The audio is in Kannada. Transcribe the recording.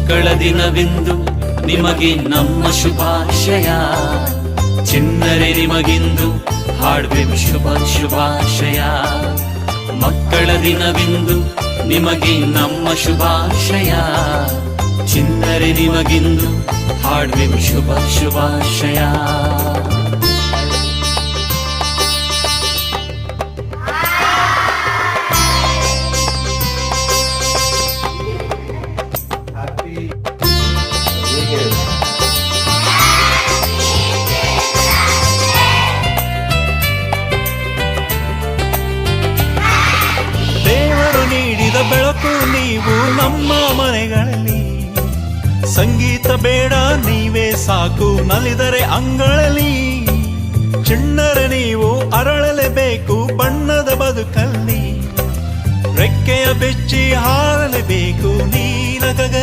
ಮಕ್ಕಳ ದಿನವಿಂದು ನಿಮಗೆ ನಮ್ಮ ಶುಭಾಶಯ. ಚಿನ್ನರೆ ನಿಮಗಿಂದು ಹಾಡುವೆವು ಶುಭಾಶಯ. ಮಕ್ಕಳ ದಿನವಿಂದು ನಿಮಗೆ ನಮ್ಮ ಶುಭಾಶಯ. ಚಿನ್ನರೆ ನಿಮಗಿಂದು ಹಾಡುವೆವು ಶುಭಾಶಯ. ದೇವರು ನೀಡಿದ ಬೆಳಕು ನೀವು ನಮ್ಮ ಮನೆಗಳಲ್ಲಿ. ಸಂಗೀತ ಬೇಡ ನೀವೇ ಸಾಕು ನಲಿದರೆ ಅಂಗಳಲ್ಲಿ. ಚಿಣ್ಣರೆ ನೀವು ಅರಳಲೇಬೇಕು ಬಣ್ಣದ ಬದುಕಲ್ಲಿ. ರೆಕ್ಕೆಯ ಬೆಚ್ಚಿ ಹಾರಲೇಬೇಕು ನೀಲ ಗಗನ